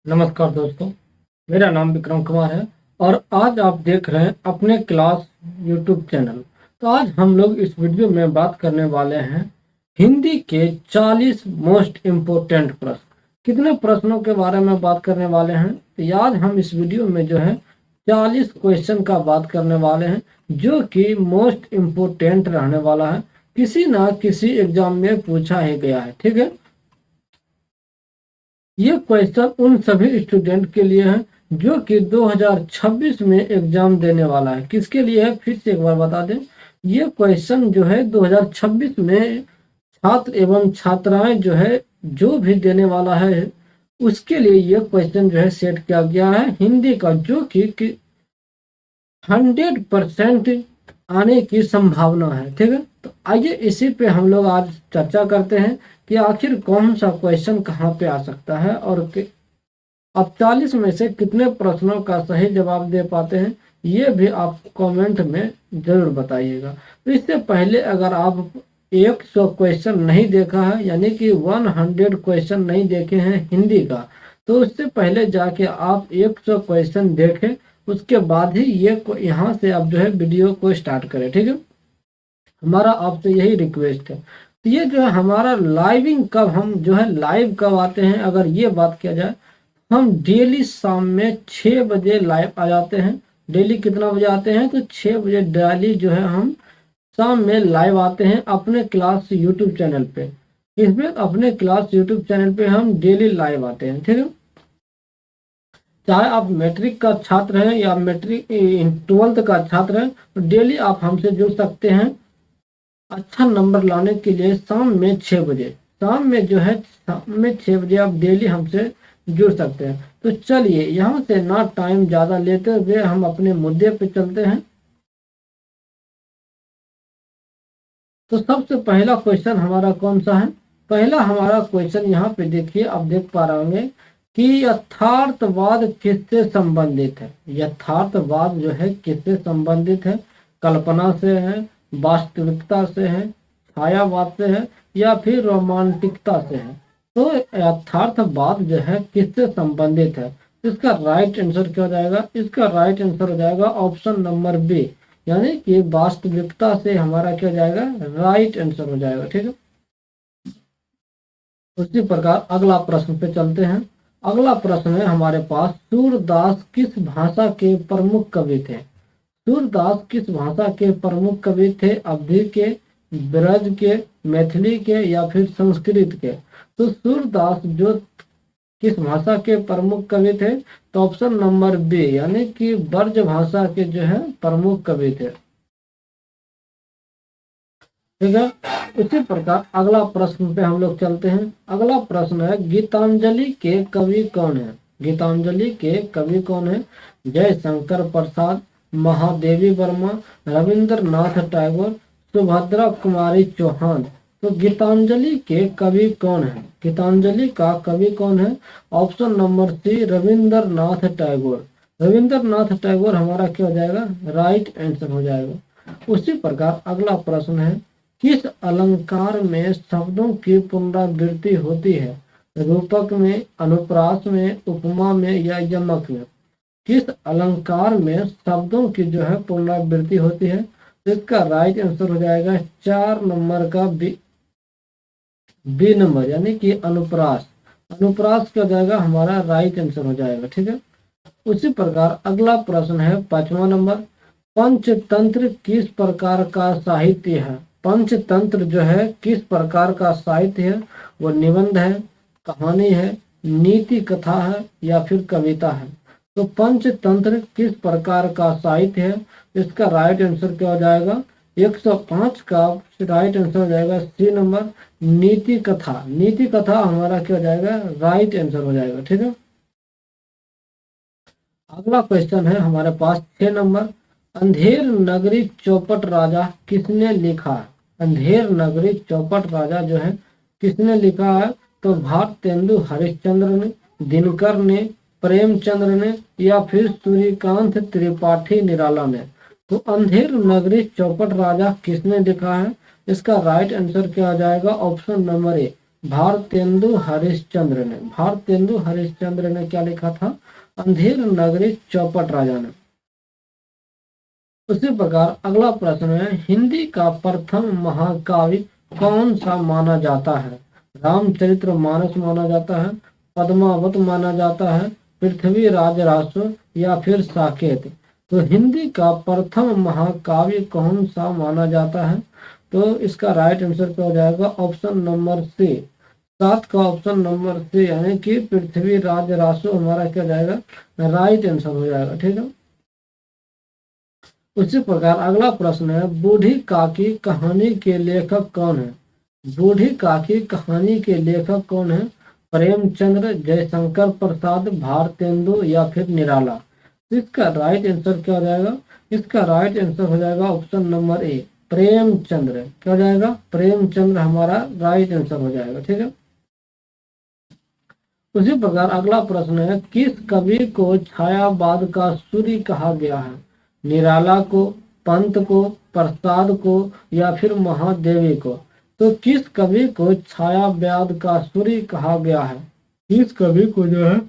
नमस्कार दोस्तों, मेरा नाम विक्रम कुमार है और आज आप देख रहे हैं अपने क्लास यूट्यूब चैनल। तो आज हम लोग इस वीडियो में बात करने वाले हैं हिंदी के 40 मोस्ट इम्पोर्टेंट प्रश्न। कितने प्रश्नों के बारे में बात करने वाले हैं? तो आज हम इस वीडियो में जो है 40 क्वेश्चन का बात करने वाले हैं जो कि मोस्ट इम्पोर्टेंट रहने वाला है, किसी ना किसी एग्जाम में पूछा ही गया है। ठीक है, ये क्वेश्चन उन सभी स्टूडेंट के लिए है जो कि 2026 में एग्जाम देने वाला है। किसके लिए है, फिर से एक बार बता दें। ये क्वेश्चन जो है 2026 में छात्र एवं छात्राएं जो है जो भी देने वाला है उसके लिए ये क्वेश्चन जो है सेट किया गया है हिंदी का, जो कि 100% आने की संभावना है। ठीक है, तो आइए इसी पे हम लोग आज चर्चा करते हैं कि आखिर कौन सा क्वेश्चन कहाँ पे आ सकता है और आप 40 में से कितने प्रश्नों का सही जवाब दे पाते हैं, ये भी आप कमेंट में जरूर बताइएगा। तो इससे पहले अगर आप 100 क्वेश्चन नहीं देखा है, यानी कि 100 क्वेश्चन नहीं देखे हैं हिंदी का, तो उससे पहले जाके आप 100 क्वेश्चन देखें, उसके बाद ही ये यहाँ से आप जो है वीडियो को स्टार्ट करें। ठीक है, हमारा आपसे यही रिक्वेस्ट है। तो ये जो है हमारा लाइविंग कब, हम जो है लाइव कब आते हैं, अगर ये बात किया जाए, हम डेली शाम में 6 बजे लाइव आ जाते हैं। डेली कितना बजे आते हैं, तो 6 बजे डेली जो है हम शाम में लाइव आते हैं अपने क्लास यूट्यूब चैनल पे। इसमें अपने क्लास यूट्यूब चैनल पे हम डेली लाइव आते हैं। ठीक है, चाहे आप मैट्रिक का छात्र हैं या मैट्रिक 12th का छात्र हैं, तो डेली आप हमसे जुड़ सकते हैं अच्छा नंबर लाने के लिए। शाम में 6 बजे, शाम में जो है शाम में 6 बजे आप डेली हमसे जुड़ सकते हैं। तो चलिए यहाँ से ना टाइम ज़्यादा लेते हुए हम अपने मुद्दे पे चलते हैं। तो सबसे पहला क्वेश्चन हमारा कौन सा है? पहला हमारा क्वेश्चन यहाँ पे देखिए, आप देख पा रहे होंगे कि यथार्थवाद किससे संबंधित है। यथार्थवाद जो है किससे संबंधित है? कल्पना से है, वास्तविकता से है, छायावाद से है, या फिर रोमांटिकता से है। तो यथार्थवाद जो है किससे संबंधित है? इसका राइट आंसर क्या हो जाएगा? इसका राइट आंसर हो जाएगा ऑप्शन नंबर बी, यानी कि वास्तविकता से हमारा क्या हो जाएगा? राइट आंसर हो जाएगा। ठीक है, उसी प्रकार अगला प्रश्न पे चलते हैं। अगला प्रश्न है हमारे पास, सूरदास किस भाषा के प्रमुख कवि थे? सूरदास किस भाषा के प्रमुख कवि थे? अवधी के, ब्रज के, मैथिली के, या फिर संस्कृत के? तो सूरदास जो किस भाषा के प्रमुख कवि थे? तो ऑप्शन नंबर बी, यानी कि ब्रज भाषा के जो है प्रमुख कवि थे। ठीक है, उसी प्रकार अगला प्रश्न पे हम लोग चलते हैं। अगला प्रश्न है, गीतांजलि के कवि कौन है? गीतांजलि के कवि कौन है? जयशंकर प्रसाद, महादेवी वर्मा, रविंद्रनाथ टैगोर, सुभद्रा कुमारी चौहान। तो गीतांजलि के कवि कौन है? गीतांजलि का कवि कौन है? Option number C, Rabindranath Tagore. Rabindranath Tagore हमारा क्या हो जाएगा? राइट आंसर हो जाएगा। उसी प्रकार अगला प्रश्न है, किस अलंकार में शब्दों की पुनरावृत्ति होती है? रूपक में, अनुप्रास में, उपमा में, या यमक में? किस अलंकार में शब्दों की जो है पुनरावृत्ति होती है? तो इसका राइट आंसर हो जाएगा 4 नंबर का बी नंबर, यानी कि अनुप्रास। अनुप्रास क्या हो जाएगा? हमारा राइट आंसर हो जाएगा। ठीक है, उसी प्रकार अगला प्रश्न है 5वां नंबर, पंचतंत्र किस प्रकार का साहित्य है? पंचतंत्र जो है किस प्रकार का साहित्य है? वो निबंध है, कहानी है, नीति कथा है, या फिर कविता है? तो पंचतंत्र किस प्रकार का साहित्य है? इसका राइट आंसर क्या हो जाएगा? 105 का राइट आंसर हो जाएगा सी नंबर, नीति कथा। नीति कथा हमारा क्या हो जाएगा? राइट आंसर हो जाएगा। ठीक है, अगला क्वेश्चन है हमारे पास 6 नंबर, अंधेर नगरी चौपट राजा किसने लिखा है? अंधेर नगरी चौपट राजा जो है किसने लिखा है? तो भारतेंदु हरिश्चंद्र ने, दिनकर ने, प्रेमचंद्र ने, या फिर सूर्यकांत त्रिपाठी निराला ने? तो अंधेर नगरी चौपट राजा किसने लिखा है? इसका राइट आंसर क्या आ जाएगा? Option number A, Bharatendu Harishchandra ने, भारतेंदु हरिश्चंद्र ने क्या लिखा था? अंधेर नगरी चौपट राजा ने। उसी प्रकार अगला प्रश्न है, हिंदी का प्रथम महाकाव्य कौन सा माना जाता है? रामचरित्र मानस माना जाता है, पद्मावत माना जाता है, पृथ्वीराज रासो या फिर साकेत? तो हिंदी का प्रथम महाकाव्य कौन सा माना जाता है? तो इसका राइट आंसर क्या हो जाएगा? ऑप्शन नंबर सी, 7 का ऑप्शन नंबर सी, यानी कि पृथ्वीराज रासो हमारा क्या जाएगा? राइट आंसर हो जाएगा। ठीक है। उसी प्रकार अगला प्रश्न है, बूढ़ी काकी कहानी के लेखक कौन है? बूढ़ी काकी कहानी के लेखक कौन है? प्रेमचंद्र, जयशंकर प्रसाद, भारतेंदु या फिर निराला? इसका राइट आंसर क्या हो जाएगा? इसका राइट आंसर हो जाएगा ऑप्शन नंबर ए, प्रेमचंद्र। क्या हो जाएगा? प्रेमचंद्र हमारा राइट आंसर हो जाएगा। ठीक है। उसी प्रकार अगला प्रश्न है, किस कवि को छायावाद का सूर्य कहा गया है? निराला को, पंत को, प्रसाद को या फिर महादेवी को? तो किस कवि को छायावाद का सूर्य कहा गया है? किस कवि को जो है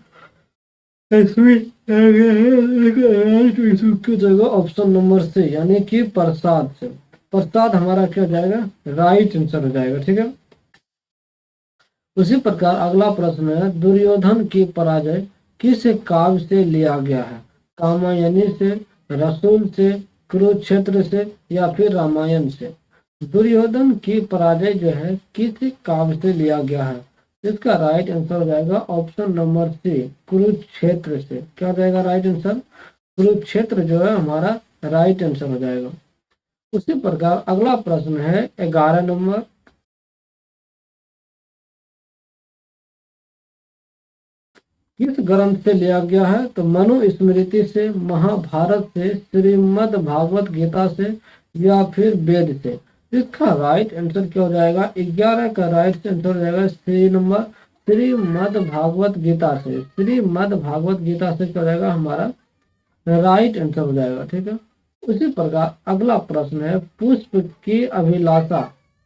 ऑप्शन नंबर से, यानी कि प्रसाद से। प्रसाद हमारा क्या हो जाएगा? राइट आंसर हो जाएगा। ठीक है। उसी प्रकार अगला प्रश्न है, दुर्योधन की पराजय किस काव्य से लिया गया है? कामायनी से, रसूल से, कुरुक्षेत्र से या फिर रामायण से? दुर्योधन की पराजय जो है किस काव्य से लिया गया है? इसका राइट आंसर हो जाएगा ऑप्शन नंबर सी, कुरुक्षेत्र से। क्या हो जाएगा राइट आंसर? कुरुक्षेत्र जो है हमारा राइट आंसर हो जाएगा। उसी प्रकार अगला प्रश्न है 11 नंबर, किस ग्रंथ से लिया गया है? तो मनुस्मृति से, महाभारत से, श्रीमद् भागवत गीता से या फिर वेद से? इसका राइट आंसर क्या हो जाएगा? 11 का राइट आंसर हो जाएगा सी नंबर, श्रीमद् भागवत गीता से। श्रीमद् भागवत गीता से क्या हो जाएगा? हमारा राइट आंसर हो जाएगा। ठीक है। उसी प्रकार अगला प्रश्न है, पुष्प की अभिलाषा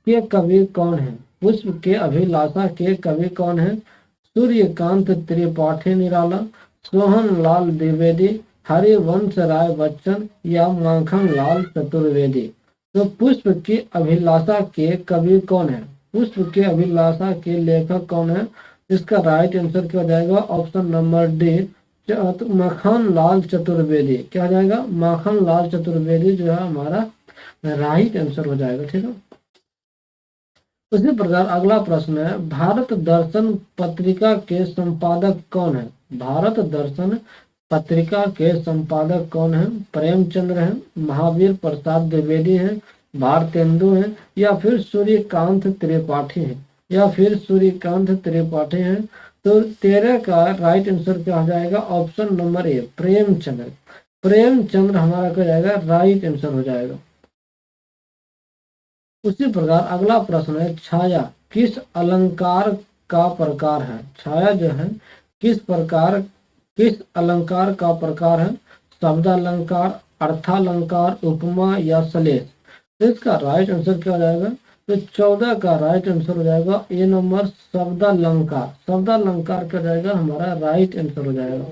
के कवि कौन है? पुष्प के अभिलाषा के कवि कौन है? सूर्यकांत त्रिपाठी निराला, सोहन लाल द्विवेदी, हरिवंश राय बच्चन या माखन लाल चतुर्वेदी? तो पुष्प की अभिलाषा के कवि कौन है? पुष्प के अभिलाषा के लेखक कौन है? इसका राइट आंसर क्या हो जाएगा? Option number D, Makhan Lal Chaturvedi. क्या हो जाएगा? माखन लाल चतुर्वेदी जो है हमारा राइट आंसर हो जाएगा। ठीक है। उसी प्रकार अगला प्रश्न है, भारत दर्शन पत्रिका के संपादक कौन है? भारत दर्शन पत्रिका के संपादक कौन है? प्रेमचंद्र है, महावीर प्रसाद द्विवेदी है, भारतेंदु है या फिर सूर्यकांत त्रिपाठी है? या फिर सूर्यकांत त्रिपाठी है? तो 13 का राइट आंसर क्या हो जाएगा? Option number A, Premchandra. Premchandra हमारा क्या जाएगा? राइट आंसर हो जाएगा। उसी प्रकार अगला प्रश्न है, छाया किस अलंकार का प्रकार है? छाया जो है किस अलंकार का प्रकार है? शब्दालंकार, अर्थालंकार, उपमा या सलेश? तो इसका राइट आंसर क्या हो जाएगा? तो 14 का राइट आंसर हो जाएगा ए नंबर, शब्दालंकार। शब्दालंकार क्या जाएगा? हमारा राइट आंसर हो जाएगा।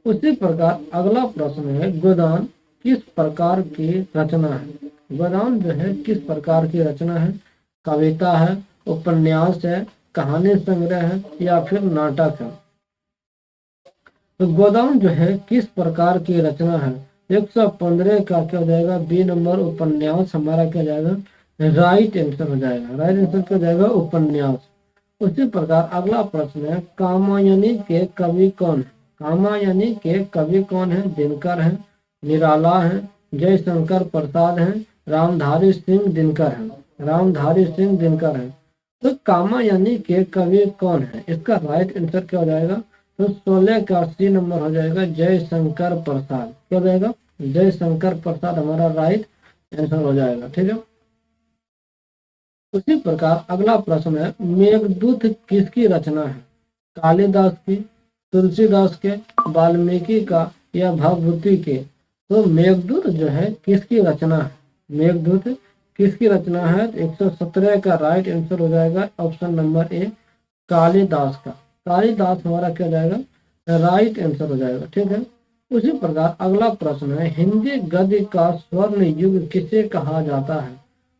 उसी प्रकार अगला प्रश्न है, गोदान किस प्रकार की रचना है? गोदान जो है किस प्रकार की रचना है? कविता है, उपन्यास है, कहानी संग्रह है या फिर नाटक है? तो गोदान जो है किस प्रकार की रचना है? 115 का क्या हो जाएगा? बी नंबर, उपन्यास हमारा क्या जाएगा? राइट आंसर हो जाएगा। राइट आंसर क्या हो जाएगा? उपन्यास। उसी प्रकार अगला प्रश्न है, कामायनी के कवि कौन है? कामायनी के कवि कौन है? दिनकर है, निराला है, जयशंकर प्रसाद है, रामधारी सिंह दिनकर है? रामधारी सिंह दिनकर है। तो कामायनी के कवि कौन है? इसका राइट आंसर क्या हो जाएगा? तो 16 का सी नंबर हो जाएगा, जयशंकर प्रसाद। क्या हो जाएगा? जयशंकर प्रसाद हमारा राइट आंसर हो जाएगा। ठीक है। उसी प्रकार अगला प्रश्न है, मेघदूत किसकी रचना है? कालिदास की, तुलसीदास के, वाल्मीकि का या भगवती के? तो मेघदूत जो है किसकी रचना है? मेघदूत किसकी रचना है? 117 का राइट आंसर हो जाएगा ऑप्शन नंबर ए, कालिदास का। कालिदास हमारा क्या हो जाएगा, राइट आंसर हो जाएगा। ठीक है, उसी प्रकार अगला प्रश्न है, हिंदी गद्य का स्वर्ण युग किसे कहा जाता है?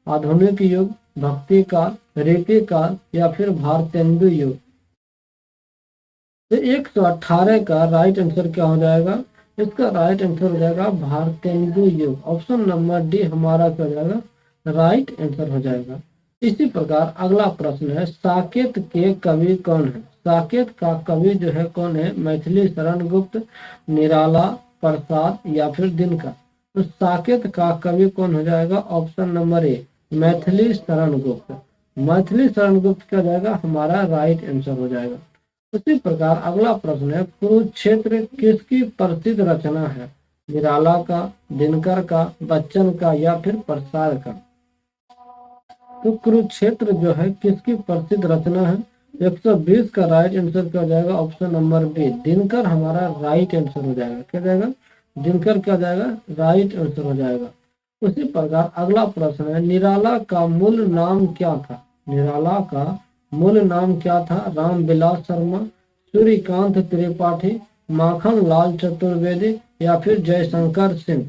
आधुनिक युग, भक्ति काल, रीति काल या फिर भारतेंदु युग? तो 118 का राइट आंसर क्या हो जाएगा? इसका राइट आंसर हो जाएगा भारतेंदु युग। ऑप्शन नंबर डी हमारा क्या हो जाएगा, राइट आंसर हो जाएगा। इसी प्रकार अगला प्रश्न है, साकेत के कवि कौन है? साकेत का कवि जो है कौन है? मैथिली शरण गुप्त, निराला, प्रसाद या फिर दिनकर? तो साकेत का कवि कौन हो जाएगा? Option number A, Maithili Sharan Gupt. Maithili Sharan Gupt क्या हो जाएगा? हमारा राइट आंसर हो जाएगा। उसी प्रकार अगला प्रश्न है, कुरुक्षेत्र किसकी प्रसिद्ध रचना है? निराला का, दिनकर का, बच्चन का या फिर प्रसाद का? तो कुरुक्षेत्र जो है किसकी प्रसिद्ध रचना है? 120 का राइट आंसर क्या हो जाएगा? ऑप्शन नंबर बी, दिनकर हमारा राइट आंसर हो जाएगा। क्या जाएगा? दिनकर क्या जाएगा? राइट आंसर हो जाएगा। उसी प्रकार अगला प्रश्न है, निराला का मूल नाम क्या था? निराला का मूल नाम क्या था? रामविलास शर्मा, सूर्यकांत त्रिपाठी, माखन लाल चतुर्वेदी या फिर जयशंकर सिंह?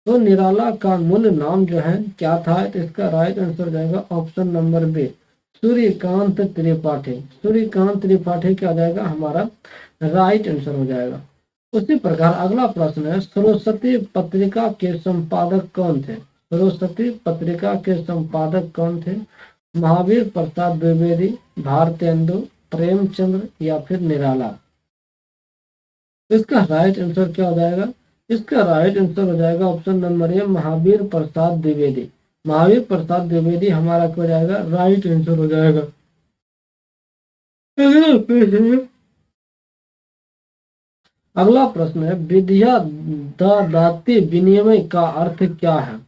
तो निराला का मूल नाम जो है क्या था? तो इसका राइट आंसर जाएगा option number B, Suryakant Tripathi. Suryakant Tripathi क्या जाएगा? हमारा राइट आंसर हो जाएगा। उसी प्रकार अगला प्रश्न है, सरस्वती पत्रिका के संपादक कौन थे? सरस्वती पत्रिका के संपादक कौन थे? महावीर प्रसाद द्विवेदी, भारतेंदु, प्रेमचंद्र या फिर निराला? इसका राइट आंसर क्या हो जाएगा? इसका राइट आंसर हो जाएगा option number A, Mahavir Prasad Dwivedi. Mahavir Prasad Dwivedi हमारा क्या हो जाएगा? राइट आंसर हो जाएगा। अगला प्रश्न है, विद्या दाती विनिमय का अर्थ क्या है?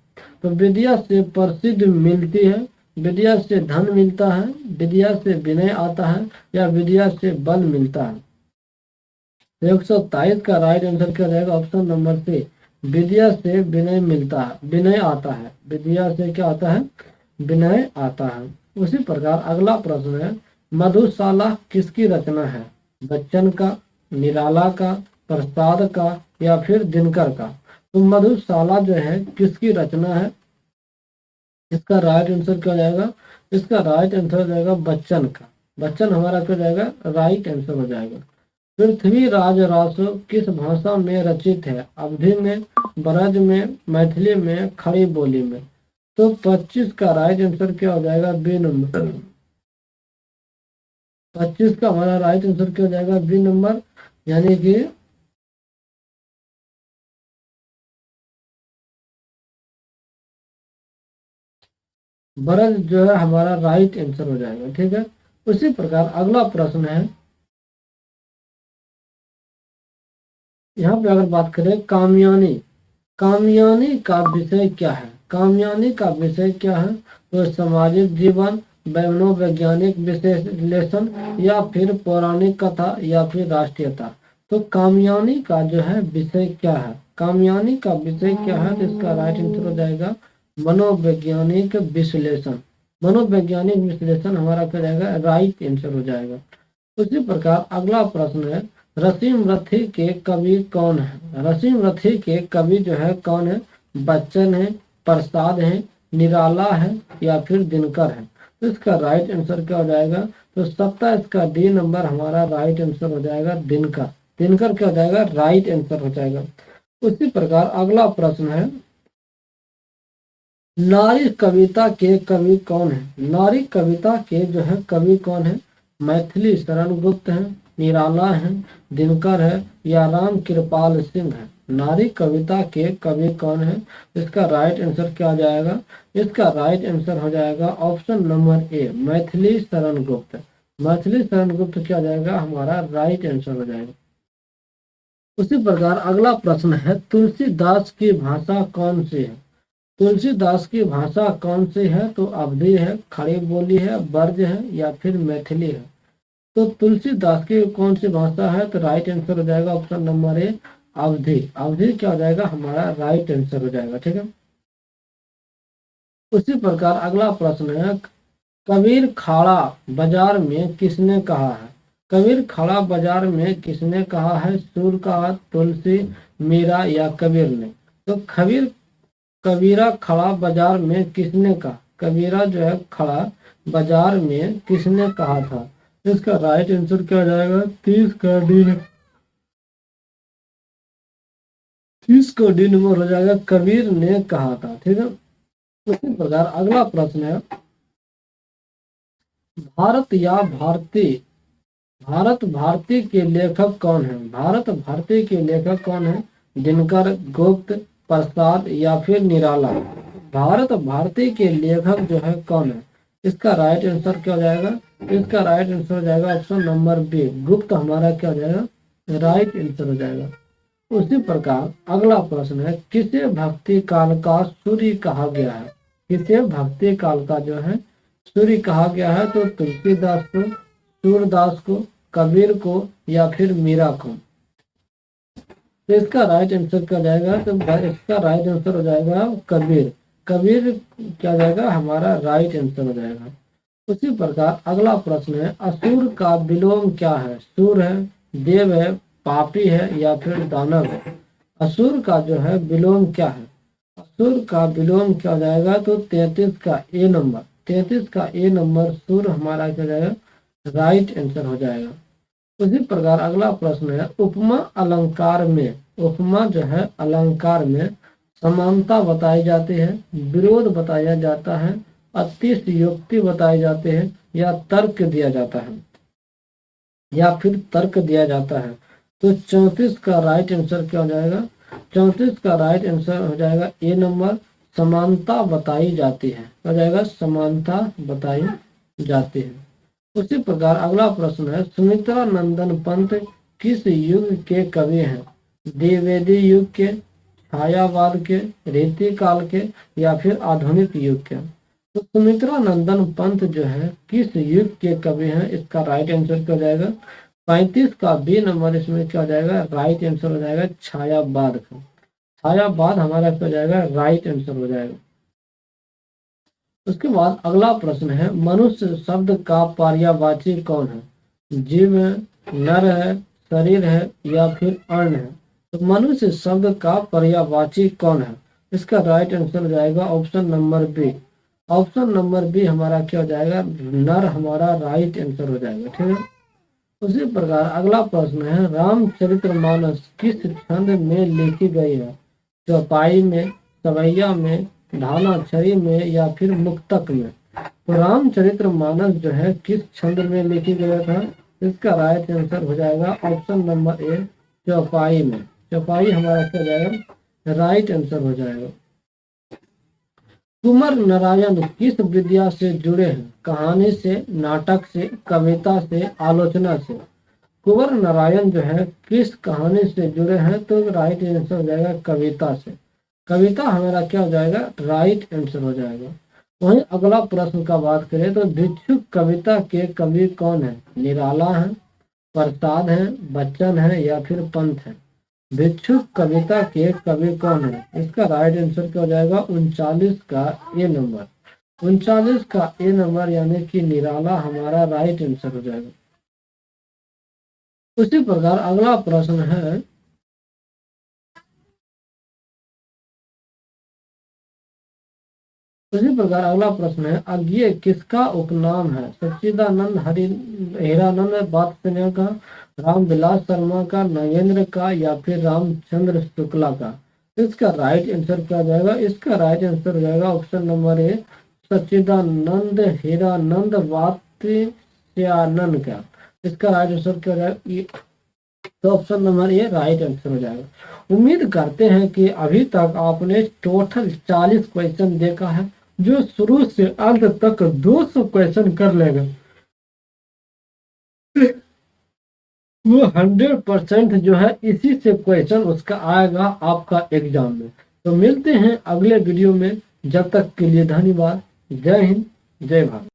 तो विद्या से प्रसिद्ध मिलती है, विद्या से धन मिलता है, विद्या से विनय आता है या विद्या से बल मिलता है? 127 का राइट आंसर क्या रहेगा? ऑप्शन नंबर सी, विद्या से विनय मिलता है, विनय आता है। विद्या से क्या आता है? विनय आता है। उसी प्रकार अगला प्रश्न है, मधुशाला किसकी रचना है? बच्चन का, निराला का, प्रसाद का या फिर दिनकर का? तो मधुशाला जो है किसकी रचना है? इसका राइट आंसर क्या जाएगा? इसका राइट आंसर हो जाएगा बच्चन का। बच्चन हमारा क्या जाएगा? राइट आंसर हो जाएगा। पृथ्वीराज रासो किस भाषा में रचित है? अवधी में, ब्रज में, मैथिली में, खड़ी बोली में? तो 25 का राइट आंसर क्या हो जाएगा? B number. 25 का हमारा राइट आंसर क्या हो जाएगा? बी नंबर, यानी कि ब्रज जो है हमारा राइट आंसर हो जाएगा। ठीक है, उसी प्रकार अगला प्रश्न है, यहाँ पे अगर बात करें कामयानी, कामयानी का विषय क्या है? कामयानी का विषय क्या है? तो सामाजिक जीवन, मनोवैज्ञानिक विश्लेषण या फिर पौराणिक कथा या फिर राष्ट्रीयता? तो कामयानी का जो है विषय क्या है? कामयानी का विषय क्या है? तो इसका राइट आंसर हो जाएगा मनोवैज्ञानिक विश्लेषण। मनोवैज्ञानिक विश्लेषण हमारा क्या जाएगा? राइट आंसर हो जाएगा। उसी प्रकार अगला प्रश्न है, रसीम रथी के कवि कौन है? रसीम रथी के कवि जो है कौन है? बच्चन है, प्रसाद है, निराला है या फिर दिनकर है? तो इसका राइट आंसर क्या हो जाएगा? तो 27 का डी नंबर हमारा राइट आंसर हो जाएगा दिनकर। दिनकर क्या हो जाएगा? राइट आंसर हो जाएगा। उसी प्रकार अगला प्रश्न है, नारी कविता के कवि कौन है? नारी कविता के जो है कवि कौन है? मैथिली शरण गुप्त है, निराला है, दिनकर है या राम कृपाल सिंह है? नारी कविता के कवि कौन है? इसका राइट आंसर क्या हो जाएगा? इसका राइट आंसर हो जाएगा option number A, Maithili Sharan Gupt. Maithili Sharan Gupt क्या हो जाएगा? हमारा राइट आंसर हो जाएगा। उसी प्रकार अगला प्रश्न है, तुलसीदास की भाषा कौन सी है? तुलसीदास की भाषा कौन सी है? तो अवधी है, खड़ी बोली है, ब्रज है या फिर मैथिली है? तो तुलसीदास की कौन सी भाषा है? तो राइट आंसर हो जाएगा ऑप्शन नंबर ए, अवधी। अवधी क्या हो जाएगा? हमारा राइट आंसर हो जाएगा। ठीक है, उसी प्रकार अगला प्रश्न है, कबीर खाड़ा बाजार में किसने कहा है? कबीर खाड़ा बाजार में किसने कहा है? सूर का, तुलसी, मीरा या कबीर ने? तो कबीरा खड़ा बाजार में किसने कहा? कबीरा जो है खड़ा बाजार में किसने कहा था? इसका राइट आंसर क्या हो जाएगा? 30 का डी नंबर हो जाएगा, कबीर ने कहा था। ठीक है, उसी प्रकार अगला प्रश्न है, भारत या भारती के लेखक कौन है? भारत भारती के लेखक कौन है? दिनकर, गुप्त, प्रसाद या फिर निराला? भारत भारती के लेखक जो है कौन है? इसका राइट आंसर क्या हो जाएगा? इसका राइट आंसर हो जाएगा ऑप्शन नंबर बी, गुप्त हमारा क्या हो जाएगा? राइट आंसर हो जाएगा। उसी प्रकार अगला प्रश्न है, किसे भक्ति काल का सूर्य कहा गया है? किसे भक्ति काल का जो है सूर्य कहा गया है? तो तुलसीदास को, सूरदास को, कबीर को या फिर मीरा को? तो इसका राइट आंसर क्या जाएगा? तो इसका राइट आंसर हो जाएगा कबीर। कबीर क्या जाएगा? हमारा राइट आंसर हो जाएगा। उसी प्रकार अगला प्रश्न है, असुर का विलोम क्या है? सूर है, देव है, पापी है या फिर दानव है? असुर का जो है विलोम क्या है? असुर का विलोम क्या हो जाएगा? तो 33 का ए नंबर, 33 का ए नंबर सूर हमारा क्या जाएगा? राइट आंसर हो जाएगा। उसी प्रकार अगला प्रश्न है, उपमा अलंकार में, उपमा जो है अलंकार में समानता बताई जाती है, विरोध बताया जाता है, अतिशयोक्ति बताए जाते हैं या तर्क दिया जाता है, या फिर तर्क दिया जाता है? तो 34 का राइट आंसर क्या हो जाएगा? 34 का राइट आंसर हो जाएगा ए नंबर, समानता बताई जाती है। हो जाएगा समानता बताई जाती है। उसी प्रकार अगला प्रश्न है, सुमित्रा नंदन पंत किस युग के कवि हैं? द्विवेदी युग के, छायावाद के, रीति काल के या फिर आधुनिक युग के? तो सुमित्रा नंदन पंत जो है किस युग के कवि हैं? इसका राइट आंसर क्या हो जाएगा? 35 का बी नंबर इसमें क्या हो जाएगा? राइट आंसर हो जाएगा छायावाद का। छायावाद हमारा क्या हो जाएगा? राइट आंसर हो जाएगा। उसके बाद अगला प्रश्न है, मनुष्य शब्द का पर्यायवाची कौन है? जीव है, नर है, शरीर है या फिर अन्न है? तो मनुष्य शब्द का पर्यायवाची कौन है? इसका राइट आंसर हो जाएगा option number B. Option number B हमारा क्या हो जाएगा? नर हमारा राइट आंसर हो जाएगा। ठीक है, उसी प्रकार अगला प्रश्न है, रामचरितमानस किस छंद में लिखी गई है? चौपाई में, सवैया में, ढालाछड़ी में या फिर मुक्तक में? तो रामचरितमानस जो है किस छंद में लिखी गया था? इसका राइट आंसर हो जाएगा ऑप्शन नंबर ए, चौपाई में। चौपाई हमारा क्या हो जाएगा? राइट आंसर हो जाएगा। कुंवर नारायण किस विद्या से जुड़े हैं? कहानी से, नाटक से, कविता से, आलोचना से? कुंवर नारायण जो है किस कहानी से जुड़े हैं? तो राइट आंसर हो जाएगा कविता से। कविता हमारा क्या हो जाएगा? राइट आंसर हो जाएगा। वहीं अगला प्रश्न का बात करें तो भिक्षुक कविता के कवि कौन है? निराला है, प्रसाद है, बच्चन है या फिर पंत है? भिक्षुक कविता के कवि कौन है? इसका राइट आंसर क्या हो जाएगा? 39 का ए नंबर, 39 का ए नंबर यानी कि निराला हमारा राइट आंसर हो जाएगा। उसी प्रकार अगला प्रश्न है, उसी प्रकार अगला प्रश्न है, अज्ञेय किसका उपनाम है? सच्चिदानंद, हीरानंद वात्सल्य का, रामविलास शर्मा का, नगेंद्र का या फिर रामचंद्र शुक्ला का? इसका राइट आंसर क्या जाएगा? इसका राइट आंसर हो जाएगा ऑप्शन नंबर ए, सच्चिदानंद हीरानंद वात्स्यानंद का। इसका राइट आंसर क्या हो जाएगा? तो option number A right answer हो जाएगा। उम्मीद करते हैं कि अभी तक आपने टोटल 40 क्वेश्चन देखा है। जो शुरू से अंत तक 200 क्वेश्चन कर लेगा वो 100% जो है इसी से क्वेश्चन उसका आएगा आपका एग्जाम में। तो मिलते हैं अगले वीडियो में, जब तक के लिए धन्यवाद। जय हिंद, जय भारत।